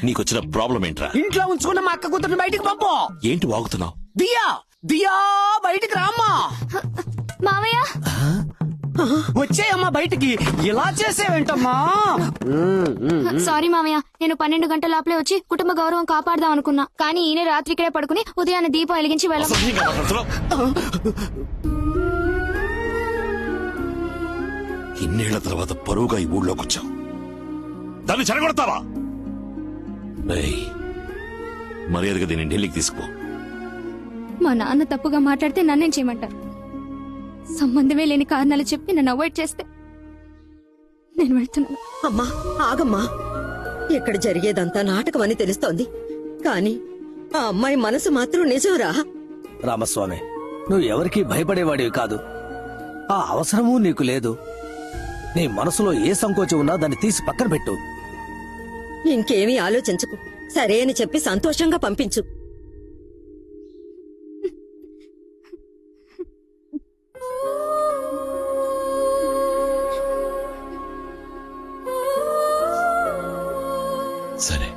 నీకు వచ్చిన ప్రాబ్లం ఏంట్రా? ఇంట్లో ఉంచుకున్న మా అక్క కూతురు బయటికి పంపు. ఏంటి వాగుతున్నావు? దియా దియా బయటికి రామ్మా. మావయ్య వచ్చేయమ్మా బయటికి. ఇలా చేసేవేంటమ్మా? సారీ మావయ్య, నేను 12 గంటల లోపలే వచ్చి కుటుంబ గౌరవం కాపాడదాం అనుకున్నా, కానీ ఈయన రాత్రి ఇక్కడే పడుకుని ఉదయాన్నే దీపం వెలిగించి వెళ్ళ. అసహ్యంగా మాట్లాడుతున్నావు. ఇన్నేళ్ల తర్వాత పరువుగా ఈ ఊళ్ళోకి వచ్చావు, దాన్ని చెడగొడతావా? మర్యాదగా దీన్ని ఢిల్లీకి తీసుకుపో. మా నాన్న తప్పుగా మాట్లాడితే నన్నేం చేయమంటారు? సంబంధమే లేని కారణాలు చెప్పి నన్ను అవాయిడ్ చేస్తే నేను వెళ్తున్నాను. అమ్మా ఆగమ్మా, ఇక్కడ జరిగేదంతా నాటకం అని తెలుస్తోంది, కానీ ఆ అమ్మాయి మనసు మాత్రం నిజంరా. రామస్వామి, నువ్వు ఎవరికీ భయపడేవాడివి కాదు. ఆ అవసరమూ నీకు లేదు. నీ మనసులో ఏ సంకోచం ఉన్నా దాన్ని తీసి పక్కన పెట్టు. ఇంకేమీ ఆలోచించకు, సరే అని చెప్పి సంతోషంగా పంపించు. సరే.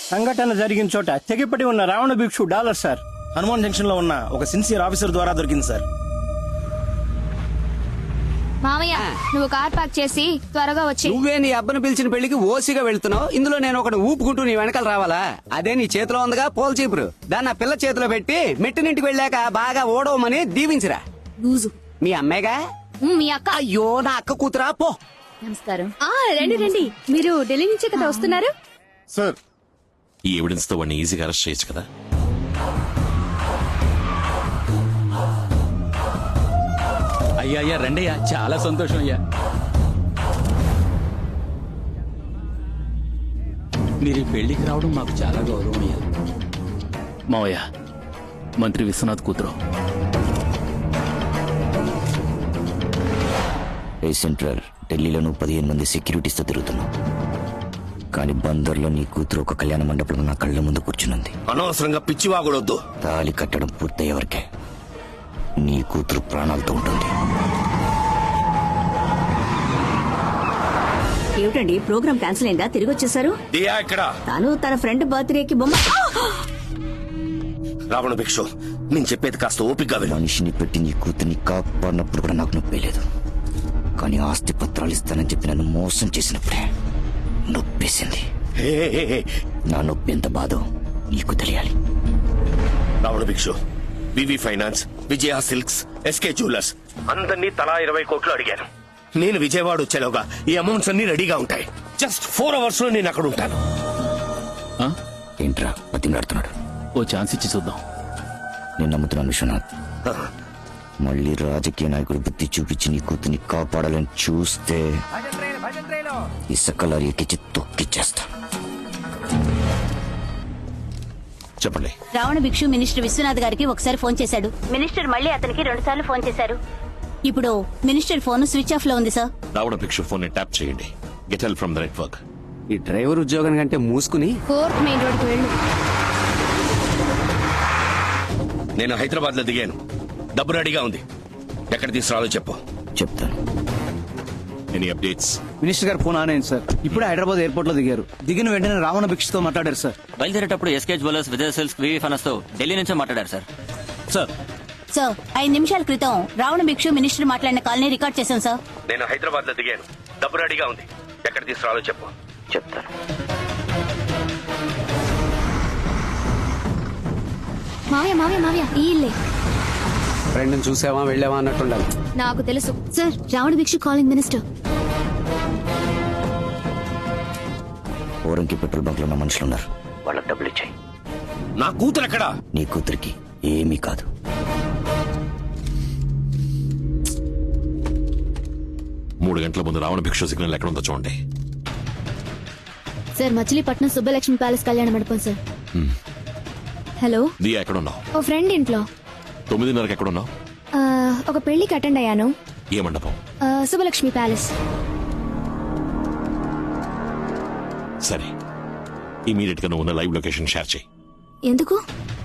సంఘటన జరిగిన చోట తెగిపడి ఉన్న రావణ భిక్షు డాలర్ సార్ హనుమాన్ జంక్షన్ లో ఉన్న ఒక సిన్సియర్ ఆఫీసర్ ద్వారా దొరికింది సార్. మావయ్య, నువ్వు కార్ పార్క్ చేసి త్వరగా వచ్చి. నువ్వే నీ అబ్బను పిలిచిన పెళ్లికి ఓసిగా వెళ్తున్నావు, ఇందులో నేను ఒకటి ఊపుకుంటూ నీ వెనకాల రావాలా? అదే నీ చేతిలో ఉందిగా పోల్ చీపురు, దాన్ని ఆ పిల్ల చేతిలో పెట్టి మెట్టినింటికి వెళ్ళాక బాగా ఓడవమని దీవించిరా. మీ అమ్మాయిగా? మీ అక్క. అయ్యో నా అక్క కూతురా, పో. నమస్కారం. రండి రండి, మీరు ఢిల్లీ నుంచే కదా వస్తున్నారు? సార్, ఈ ఎవిడెన్స్ తో వాడిని ఈజీగా అరెస్ట్ చేయొచ్చు కదా. అయ్యా అయ్యా రండయ్యా, చాలా సంతోషం అయ్యా. మీరు ఈ పెళ్లికి రావడం మాకు చాలా గౌరవం అయ్యా. మావయ్య, మంత్రి విశ్వనాథ్ కూతురు. సెంట్రల్ ఢిల్లీలో నువ్వు 15 మంది సెక్యూరిటీస్తో తిరుగుతున్నావు, కానీ బందర్లో నీ కూతురు ఒక కళ్యాణ మండపంలో నా కళ్ళ ముందు కూర్చునుంది. అనవసరంగా పిచ్చివాగుడొద్దు. తాళి కట్టడం పూర్తయ్యేవరకే నీ కూతురు ప్రాణాలతో ఉంటుంది. ఏమిటండి, ప్రోగ్రామ్ క్యాన్సిల్ అయిందా? తిరిగి వచ్చేసారు? దియా ఎక్కడ? తాను తన ఫ్రెండ్ బర్త్డేకి బొమ్మ. రావణ భిక్షు, నేను చెప్పేది కాస్త ఓపికగా విను. మనిషిని పెట్టి నీ కూతుర్ని కాపాడినప్పుడు కూడా నాకు నొప్పి లేదు, కానీ ఆస్తి పత్రాలు ఇస్తానని చెప్పి నన్ను మోసం చేసినప్పుడే నొప్పేసింది. నా నొప్పి ఎంత బాధో నీకు తెలియాలి. రావణ భిక్షు, వివి finance, Vijaya silks, SK jewellers అందరినీ తలా 20 కోట్లు అడిగాను. నేను విజయవాడ వచ్చేలోగా ఈ అమౌంట్స్ అన్ని రెడీగా ఉంటాయి. జస్ట్ 4 hours లో నేను అక్కడ ఉంటాను. ఏంట్రా బతిమలాడుతున్నాడు? ఓ ఛాన్స్ ఇచ్చి చూద్దాం. నేను నమ్ముతున్నాను విశ్వనాథ్. మళ్ళీ రాజకీయ నాయకుడు బుద్ధి చూపించి నీ కూతుర్ని కాపాడాలని చూస్తే ఇసుక లారీ ఎక్కించి తొక్కిచ్చేస్తా. చెప్పండి. రావణ భిక్షు మినిస్టర్ విశ్వనాథ్ గారికి ఒకసారి ఫోన్ చేశాడు. మినిస్టర్ మళ్ళీ అతనికి 2 సార్లు ఫోన్ చేశారు. ఇప్పుడు మినిస్టర్ ఫోన్ స్విచ్ ఆఫ్ లో ఉంది సార్. రావణ భిక్షు ఫోన్ ని ట్యాప్ చేయండి. Get help from the network. ఈ డ్రైవర్ ఉద్యోగం కంటే మూసుకుని 4th మెయిన్ రోడ్ కు వెళ్ళు. నేను హైదరాబాద్ లో దిగాను, డబ్బు రెడీగా ఉంది. ఎక్కడ తీసుకురాలో చెప్పు. చెప్తాను. Any updates? మినిస్టర్ గారు ఫోన్ ఆన్ అయింది సార్. ఇప్పుడే హైదరాబాద్ ఎయిర్పోర్ట్ లో దిగారు. దిగిన వెంటనే రావణ భిక్షతో మాట్లాడారు సార్. బయలుదేరేటప్పుడు ఎస్కే జ్యువెలర్స్, విజయ సిల్క్స్, వివి ఫైనాన్స్ తో ఢిల్లీ నుంచే మాట్లాడారు సార్. సార్ 5 నిమిషాల క్రితం రావణ భిక్షు మినిస్టర్ మాట్లాడిన కాల్ ని రికార్డ్ చేశాం సార్. నేను హైదరాబాద్ లో దిగాను, డబ్బు రెడీగా ఉంది. ఎక్కడ తీసుకురాలో చెప్పు. చెప్తాను. మావయ్య మావయ్య మావయ్య, ఈ ఇల్లే. ఫ్రెండ్ చూసావా వెళ్ళావా అన్నట్టుండాలి. నాకు తెలుసు సార్. రావణ భిక్షు కాలింగ్ మినిస్టర్. ఓరంకి పెట్రోల్ బంక్ లో ఉన్న మనుషులు ఉన్నారు, వాళ్ళకి డబ్బులు ఇచ్చాయి. నా కూతురు ఎక్కడా? నీ కూతురికి ఏమీ కాదు. మూడు గంటల ముందు రావణ భిక్షు సిగ్నల్ ఎక్కడ ఉందో చూడండి. సార్, మచిలీపట్నం సుబ్బలక్ష్మి ప్యాలెస్ కళ్యాణ మండపం సార్. హలో దియా ఎక్కడ ఉన్నావు? ఓ ఫ్రెండ్ ఇంట్లో. 9:30కి ఎక్కడ ఉన్నావు? ఒక పెళ్లికి అటెండ్ అయ్యాను. ఏ మండపం? సుబ్బలక్ష్మి ప్యాలెస్. సరే, ఇమీడియట్ గా నువ్వు ఉన్న లైవ్ లొకేషన్ షేర్ చేయి. ఎందుకు?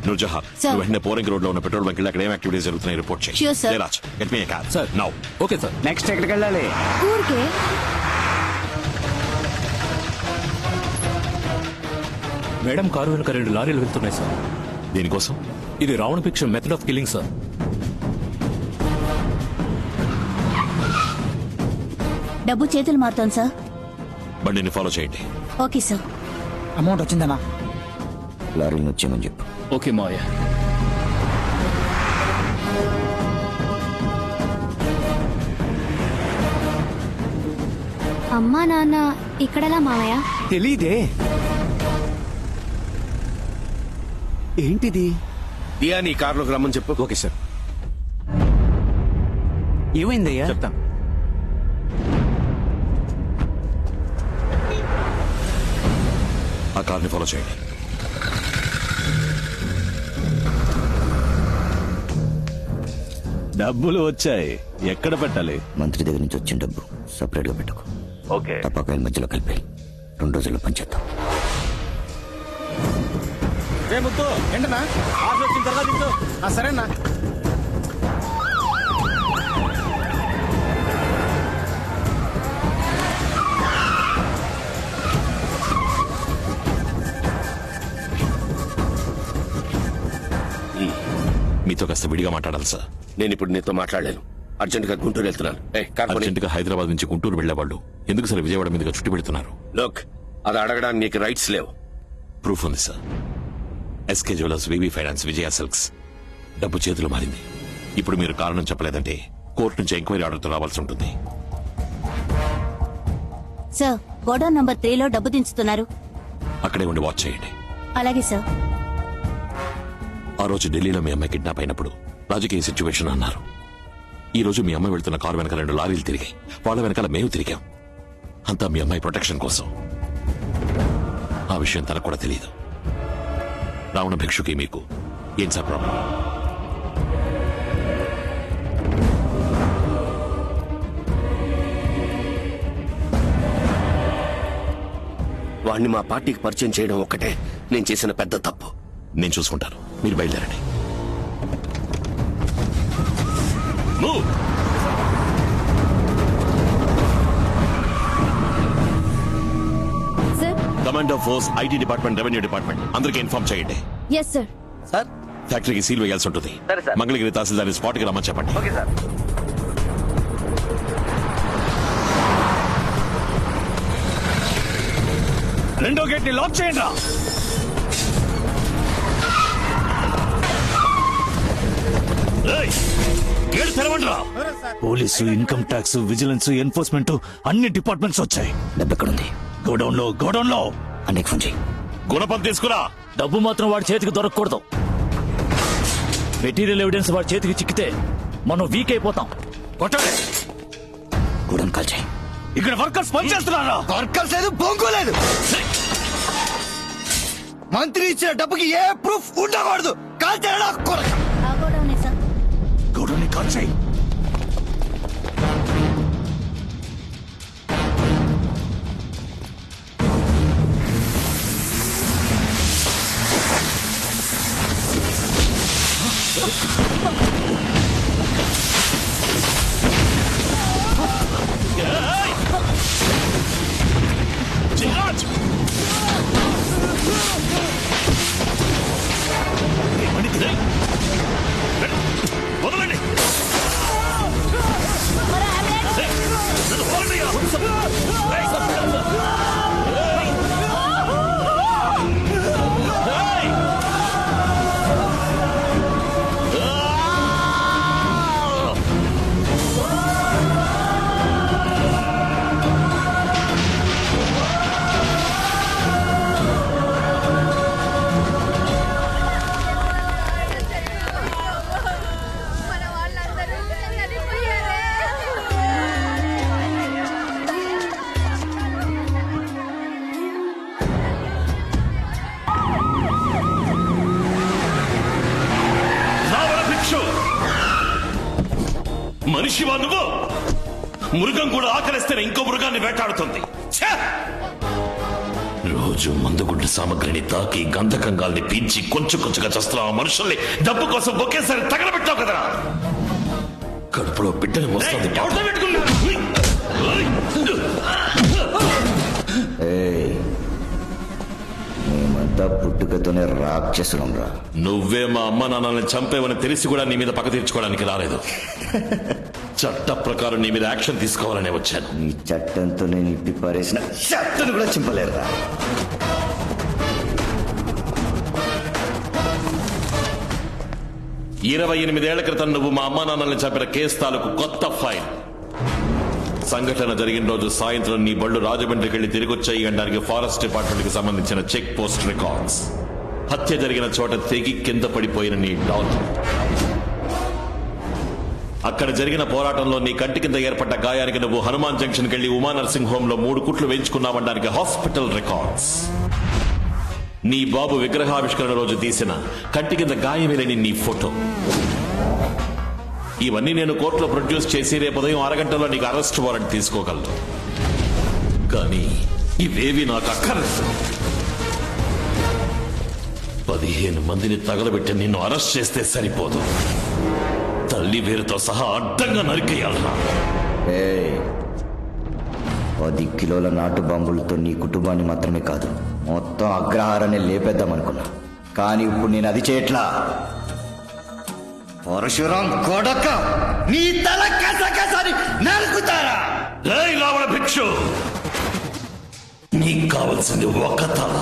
నూర్జహాన్, నువ్వు వెంటనే పోరింగ్ రోడ్ లో ఉన్న పెట్రోల్ బంక్ అక్కడ ఏం యాక్టివిటీస్ జరుగుతున్నాయి రిపోర్ట్ చేయి. Sure, sir. Jayaraj, get me a car. Sir. Now. Okay sir. Next ఎక్కడికి వెళ్ళాలి? ఊరికే మేడం కారు వెనుక 2 లారీలు వెళ్తున్నాయి సార్. దీనికోసం ఇది రావణ భిక్ష మెథడ్ ఆఫ్ కిల్లింగ్ సార్. డబ్బు చేతులు మారుతాం సార్. బండిని ఫాలో చేయండి. Okay sir. అమౌంట్ వచ్చిందనా? లారీలు వచ్చామని చెప్పు. ఓకే మావయ్య. అమ్మా నాన్న ఇక్కడలా మావయ్య? తెలీదే. ఏంటిది? దియా నీ కారులోకి రమ్మని చెప్పు. Okay sir. ఏమైందయ్యా? చెప్తాను. ఆ కార్ని ఫాలో చేయండి. డబ్బులు వచ్చాయి, ఎక్కడ పెట్టాలి? మంత్రి దగ్గర నుంచి వచ్చిన డబ్బు సపరేట్ గా పెట్టుకో. ఓకే. తప్పకాయల మధ్యలో కలిపి 2 రోజుల్లో పనిచేద్దాం. ముద్దు ఏంటన్నా ఆర్డర్ వచ్చిన తర్వాత దించు. సరేనా? మీతో కాస్త విడిగా మాట్లాడాలి సార్. నేను ఇప్పుడు నీతో మాట్లాడలేను. అర్జెంట్ గా గుంటూరు వెళ్తున్నాను. అర్జెంట్ గా హైదరాబాద్ నుంచి గుంటూరు వెళ్లేవాళ్ళు ఎందుకు సార్ విజయవాడ మీదుగా చుట్టి పెడుతున్నారు? లోక్, అది అడగడానికి నీకు రైట్స్ లేవు. ప్రూఫ్ ఉంది sir. SK jewellers, VV finance, Vijaya silks డబ్బు చేతులు మారింది. ఇప్పుడు మీరు కారణం చెప్పలేదంటే కోర్టు నుంచి ఎంక్వైరీ ఆర్డర్తో రావాల్సి ఉంటుంది. సార్, గోడౌన్ నంబర్ 3లో డబ్బు దించుతున్నారు. అక్కడే ఉండి వాచ్ చేయండి. అలాగే సార్. ఆ రోజు ఢిల్లీలో మీ అమ్మాయి కిడ్నాప్ అయినప్పుడు రాజకీయ సిచ్యువేషన్ అన్నారు. ఈ రోజు మీ అమ్మాయి వెళ్తున్న కారు వెనక 2 లారీలు తిరిగాయి. వాళ్ళ వెనకాల మేము తిరిగాం. అంతా మీ అమ్మాయి ప్రొటెక్షన్ కోసం. ఆ విషయం తనకు కూడా తెలియదు. రావణ భిక్షుకి మీకు ఏం సార్ ప్రాబ్లం? వాణ్ణి మా పార్టీకి పరిచయం చేయడం ఒక్కటే నేను చేసిన పెద్ద తప్పు. నేను చూసుకుంటాను, మీరు బయలుదేరండి. Move! Sir. Commando force, IT department, revenue department అందరికీ ఇన్ఫార్మ్ చేయండి. Yes sir. సార్ ఫ్యాక్టరీకి సీల్ వేయాల్సి ఉంటుంది. మంగళగిరి తహసీల్దార్ స్పాట్ కి రమ్మని చెప్పండి. Okay sir. రెండో గేట్ ని లాక్ చేయండి రా. గేట్ తెరవండి రా. Police, income tax, vigilance, enforcement అన్ని డిపార్ట్మెంట్స్ వచ్చాయి. డబ్బు ఎక్కడుంది? గోడౌన్ లో అన్నయ్యకి ఫోన్ చేయి. గుణపం తీసుకురా. డబ్బు మాత్రం వాడి చేతికి దొరకకూడదు. మెటీరియల్ ఎవిడెన్స్ వాడి చేతికి చిక్కితే మనం వీక్ అయిపోతాం. కొట్టండి. గూడెం కాల్ చేయి. ఇక్కడ వర్కర్స్ పనిచేస్తున్నారా? వర్కర్స్ లేదు, బొంగు లేదు. మంత్రి ఇచ్చిన డబ్బుకి ఏ ప్రూఫ్ ఉండకూడదు. కాల్ చేయడా? ఆ గోడౌనే సార్. గూడెం కాల్ చేయి. వదలండి. మనిషివా నువ్వు? మృగం కూడా ఆకలిస్తే ఇంకో మృగాన్ని వేటాడుతుంది. రోజు మందుగుండు సామగ్రిని తాకి గంధకంగాల్ని పీల్చి కొంచెం కొంచెంగా చేస్తున్న ఆ మనుషుల్ని డబ్బు కోసం ఒకేసారి తగలబెట్టావు కదరా. కడుపులో బిడ్డని వస్తుంది. మేమంతా పుట్టుకతోనే రాక్షసులం రా. నువ్వే మా అమ్మ నాన్నల్ని చంపేవని తెలిసి కూడా నీ మీద పగ తీర్చుకోవడానికి రాలేదు. చట్ట ప్రకారం నీ మీద యాక్షన్ తీసుకోవాలనే వచ్చాను. ఈ చట్టంతో నేను ఇప్పి పారేసిన చట్టను కూడా చింపలేరురా. ఇరవై 28 క్రితం నువ్వు మా అమ్మా నాన్నల్ని చంపిన కేసు తాలూకు కొత్త ఫైల్. సంఘటన జరిగిన రోజు సాయంత్రం నీ బళ్ళు రాజమండ్రికి వెళ్లి తిరిగి వచ్చాయి అనడానికి ఫారెస్ట్ డిపార్ట్మెంట్ కి సంబంధించిన చెక్ పోస్ట్ రికార్డ్స్, హత్య జరిగిన చోట తెగి కింద పడిపోయిన నీ డాక్టర్, అక్కడ జరిగిన పోరాటంలో నీ కంటి కింద ఏర్పడ్డ గాయానికి నువ్వు హనుమాన్ జంక్షన్ కెళ్లి ఉమా నర్సింగ్ హోమ్ లో 3 కుట్లు వేయించుకున్నావనడానికి హాస్పిటల్ రికార్డ్స్, నీ బాబు విగ్రహావిష్కరణ రోజు తీసిన కంటి కింద గాయమేలేని నీ ఫోటో, ఇవన్నీ నేను కోర్టులో ప్రొడ్యూస్ చేసి రేపు ఉదయం 6 గంటల్లో నీకు అరెస్ట్ వారెంట్ తీసుకోగలను. కానీ ఇవేవి నాకు అక్కర్లేదు. 15 మందిని తగలబెట్టి నిన్ను అరెస్ట్ చేస్తే సరిపోదు, తల్లి వేరుతో సహా అడ్డంగా నరికేయాలరా. 10 కిలోల నాటు బాంబులతో నీ కుటుంబాన్ని మాత్రమే కాదు, మొత్తం అగ్రహారాన్ని లేపేద్దామనుకున్నా. కానీ ఇప్పుడు నేను అది చేయట్లా. పరశురాం కొడక, నీ తల కసకసని నరుకుతారా? రావణ భిక్షు, నీకు కావలసింది ఒక తల,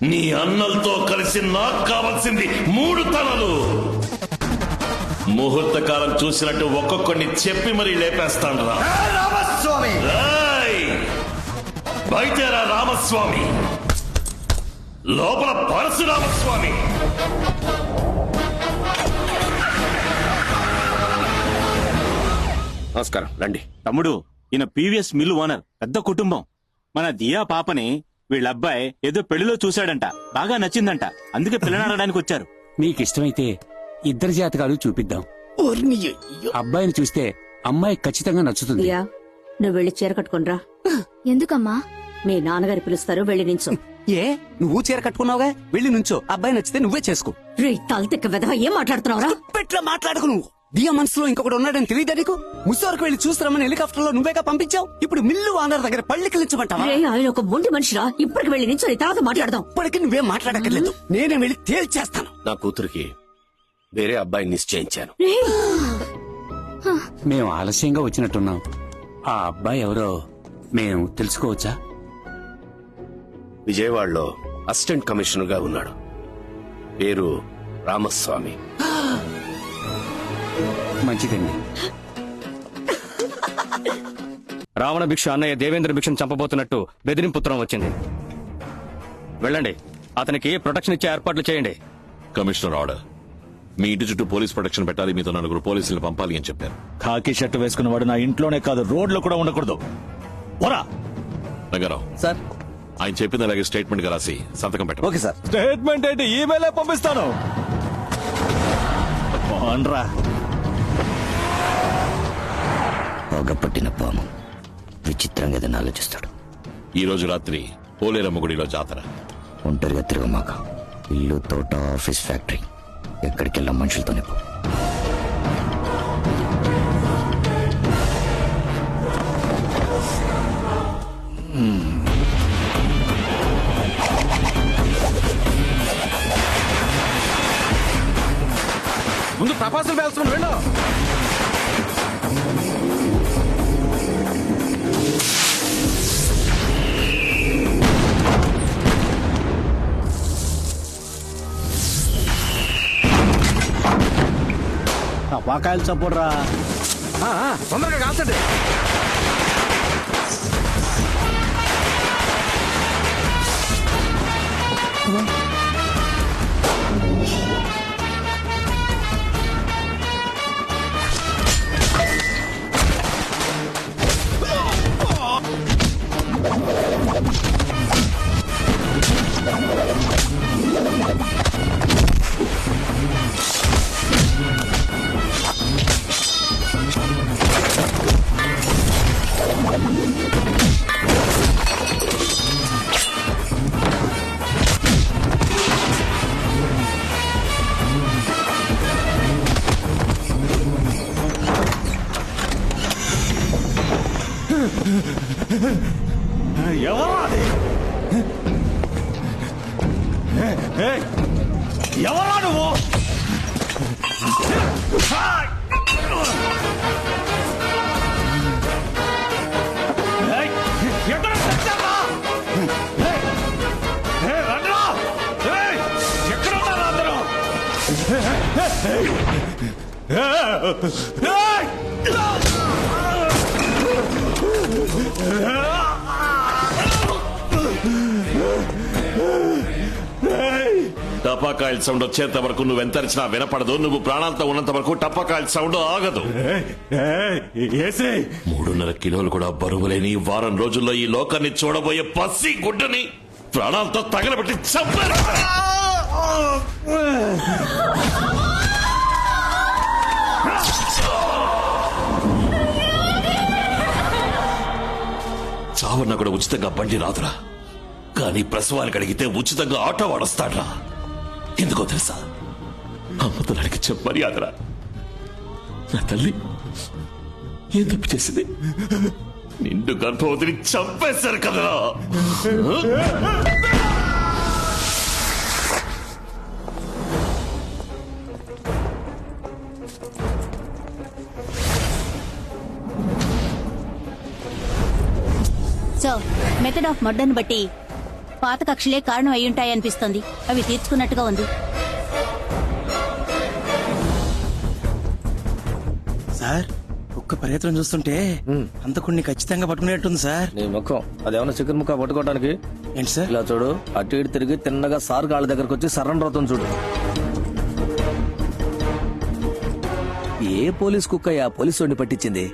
నీ అన్నలతో కలిసి నాకు కావలసింది 3 తలలు. ముహూర్త కాలం చూసినట్టు ఒక్కొక్కడిని చెప్పి మరీ లేపేస్తాను రా. రామస్వామి, బయటరా రామస్వామి, లోపల పరశురామస్వామి. నమస్కారం, రండి. తమ్ముడు, ఈయన పీవీఎస్ మిల్లు ఓనర్, పెద్ద కుటుంబం. మన దియా పాపని వీళ్ళ అబ్బాయి ఏదో పెళ్లిలో చూశాడంట, బాగా నచ్చిందంట, అందుకే పిల్లనాడడానికి వచ్చారు. నీకిష్టమైతే ఇద్దరి జాతకాలు చూపిద్దాం. అబ్బాయిని చూస్తే అమ్మాయి ఖచ్చితంగా నచ్చుతుంది. నువ్వు వెళ్ళి చీర కట్టుకునిరా. ఎందుకమ్మా? మీ నాన్నగారు పిలుస్తారు, వెళ్ళి నించో. ఏ, నువ్వు చీర కట్టుకున్నావుగా, వెళ్ళి నుంచో. అబ్బాయి నచ్చితే నువ్వే చేసుకో. రే తలతిక్క వెధవ, ఏం మాట్లాడుతున్నావురా? పెట్లా మాట్లాడుకు నువ్వు. దియా మనసులో ఇంకొకటి ఉన్నాడని తెలియదా నీకు? ముసోరకు వెళ్ళి చూస్తామని హెలికాప్టర్ లో నువ్వేగా పంపించావు. ఇప్పుడు మిల్లు ఓనర్ దగ్గర పళ్ళికిలించమంటావా? రే ఆయన ఒక మొండి మనిషిరా, ఇప్పటికి వెళ్ళి నించో, తర్వాత మాట్లాడదాం. ఇప్పటికి నువ్వేం మాట్లాడక్కర్లేదు, నేనే వెళ్ళి తేల్చేస్తాను. నా కూతురికి వేరే అబ్బాయిని నిశ్చయించాను. మేము ఆలస్యంగా వచ్చినట్టున్నాం. ఆ అబ్బాయి ఎవరో మేము తెలుసుకోవచ్చా? విజయవాడలో అసిస్టెంట్ కమిషనర్ గా ఉన్నాడు. పేరు రామస్వామి. మంచిదండి. రావణ భిక్ష అన్నయ్య దేవేంద్ర భిక్షను చంపబోతున్నట్టు బెదిరింపుత్రం వచ్చింది. వెళ్ళండి, అతనికి ప్రొటెక్షన్ ఇచ్చే ఏర్పాట్లు చేయండి. Commissioner order. మీ ఇంటి చుట్టూ పోలీస్ ప్రొటెక్షన్ పెట్టాలి, మీతో 4 పోలీసులు పంపాలి అని చెప్పారు. ఖాకీ షర్టు వేసుకున్నవాడు నా ఇంట్లోనే కాదు, రోడ్లో కూడా ఉండకూడదు. రంగారావు సార్, ఆయన చెప్పింది అలాగే స్టేట్మెంట్ గా రాసి సంతకం పెట్టండి. Okay sir. స్టేట్మెంట్ ఏంటి, ఈమెయిల్ పంపిస్తాను. పగపట్టిన పాము విచిత్రంగా ఏదైనా ఆలోచిస్తాడు. ఈ రోజు రాత్రి పోలేరమ్మ గుడిలో జాతర. ఒంటరిగా తిరగమాక. ఇల్లు, తోట, ఆఫీస్, ఫ్యాక్టరీ, ఎక్కడికి వెళ్ళాం మనుషులతోనే పో. ముందు టపాసులు వేస్తున్నాడు, వెళ్ళు. పాకాయలు చప్పుడురా, తొందరగా కాల్చండి. ఎవరు ఎవరా నువ్వు? ఎక్కడ తెచ్చావా? రండ్రా! ఎక్కడున్నారా అందరూ? టపాకాయల సౌండ్ వచ్చేంత వరకు నువ్వు ఎంతరిచినా వినపడదు. నువ్వు ప్రాణాలతో ఉన్నంత వరకు టపాకాయల సౌండ్ ఆగదు. 3.5 కిలోలు కూడా బరువులేని వారం రోజుల్లో ఈ లోకాన్ని చూడబోయే పసి గుడ్డని ప్రాణాలతో తగలబెట్టి చంపారు. చావన్న కూడా ఉచితంగా బండి రాదురా, కానీ ప్రసవానికి అడిగితే ఉచితంగా ఆటో వాడొస్తాడ్రా. ఎందుకో తెలుసా? అమ్మతనానికి చెప్పని ఆదరా. నా తల్లి ఏం తప్పు చేసింది? నిండు గర్భవతిని చంపేశారు కదరా. సో మెథడ్ ఆఫ్ మర్డర్ని బట్టి పాత కక్షలే కారణం అయ్యుంటాయనిపిస్తోంది. అవి తీర్చుకున్నట్టుగా ఉంది. సార్ ఒక్క ప్రయత్నం చూస్తుంటే అంతకుడిని ఖచ్చితంగా పట్టుకునేట్టుంది సార్. నీ ముఖం అదేమన్నా చికెన్ ముక్క పట్టుకోవడానికి? ఏంటి సార్? ఇలా చూడు, అటు ఇటు తిరిగి తిన్నగా సార్ కాళ్ళ దగ్గరకు వచ్చి సరెండర్ అవుతుంది చూడు. ఏ పోలీస్ కుక్క ఆ పోలీసు వాడిని పట్టించింది?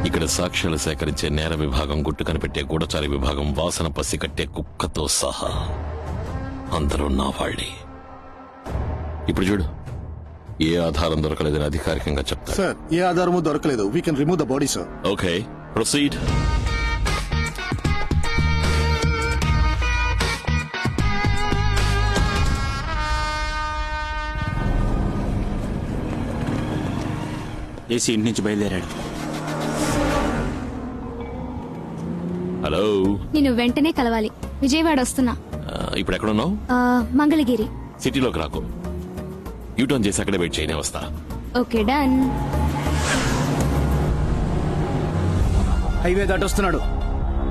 ఇక్కడ సాక్ష్యాలు సేకరించే నేర విభాగం, గుట్టు కనిపెట్టే గూఢచారి విభాగం, వాసన పసి కట్టే కుక్కతో సహా అందరూ నా వాళ్ళే. ఇప్పుడు చూడు, ఏ ఆధారం దొరకలేదని అధికారికంగా చెప్తా. సార్, ఏ ఆధారము దొరకలేదు. We can remove the body sir. Okay, proceed. AC ఇంటి నుంచి బయలుదేరాడు. హలో, నేను వెంటనే కలవాలి. విజయవాడ వస్తున్నా. ఇప్పుడు ఎక్కడున్నావు? మంగళగిరి. సిటీలోకి రాకు, యూటర్న్ చేసి అక్కడే వెయిట్ చేయనే వస్తా. Okay, done. హైవే దాటొస్తున్నాడు.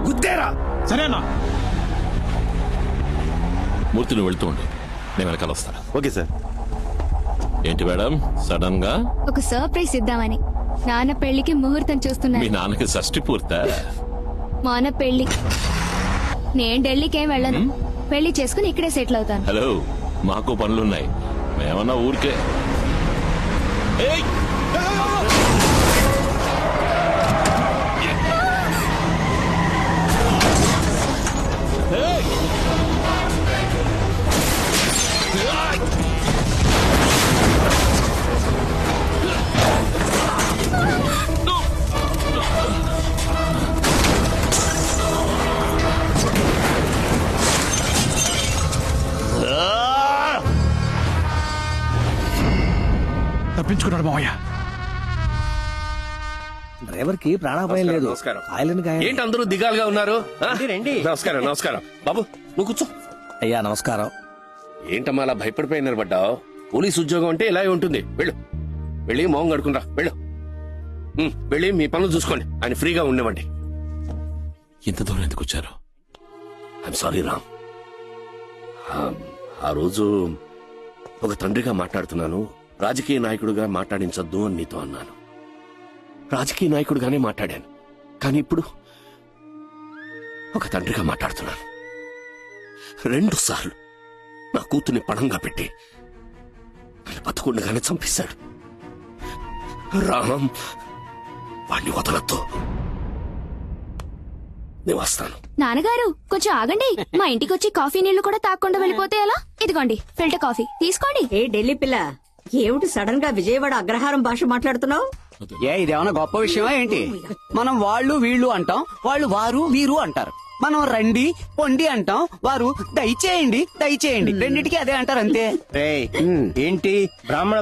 గుద్దేరా. సరేనా? మూర్తి నువ్వు వెళ్తూ ఉండు, నేను వెనకాల వస్తా. Okay sir. ఏంటి మేడం సడన్ గా? ఒక సర్ప్రైజ్ ఇద్దామని. నాన్న పెళ్లికి ముహూర్తం మీ చూస్తున్నాను. నాన్నకి షష్టి పూర్తా? మొన్న పెళ్లి. నేను ఢిల్లీకి ఏం వెళ్ళను. పెళ్లి చేసుకుని ఇక్కడే సెటిల్ అవుతాను. హలో, మాకు పనులున్నాయి, మేమన్నా ఊరికే. ఏయ్! ఏయ్! తప్పించుకున్నాడు మావయ్య. డ్రైవర్ కి ప్రాణాపాయం లేదు. ఏంటి అందరూ దిగాలుగా ఉన్నారు? నమస్కారం. నమస్కారం బాబు, నువ్వు కూర్చో. అయ్యా నమస్కారం. ఏంటమ్మా అలా భయపడిపోయి నిలబడ్డావు? పోలీస్ ఉద్యోగం అంటే ఇలాగే ఉంటుంది. వెళ్ళు, వెళ్ళి మోహం కడుకుంటా. వెళ్ళు, వెళ్ళి మీ పనులు చూసుకోండి. ఆయన ఫ్రీగా ఉండేవండి. ఇంత దూరం ఎందుకు వచ్చారు? I'm sorry Ram. ఆ రోజు ఒక తండ్రిగా మాట్లాడుతున్నాను, రాజకీయ నాయకుడిగా మాట్లాడించొద్దు అని నీతో అన్నాను. రాజకీయ నాయకుడిగానే మాట్లాడాను, కానీ ఇప్పుడు ఒక తండ్రిగా మాట్లాడుతున్నాను. 2 సార్లు నా కూతుర్ని పణంగా పెట్టి బతకుండగానే చంపేశాడు. రామ్, వాణ్ణి వదలొద్దు. నేను వస్తాను. నాన్నగారు కొంచెం ఆగండి. మా ఇంటికి వచ్చి కాఫీ నీళ్లు కూడా తాగకుండా వెళ్ళిపోతే ఎలా? ఇదిగోండి ఫిల్టర్ కాఫీ తీసుకోండి. ఏ ఢిల్లీ పిల్ల, ఏమిటి సడన్ గా విజయవాడ అగ్రహారం భాష మాట్లాడుతున్నావు? ఇదేమన్నా గొప్ప విషయమా ఏంటి? మనం వాళ్ళు వీళ్ళు అంటాం, వాళ్ళు వారు వీరు అంటారు. మనం రండి పొండి అంటాం, వారు దయచేయండి దయచేయండి. రెండింటికి అదే అంటారు అంతే. ఏంటి బ్రాహ్మణ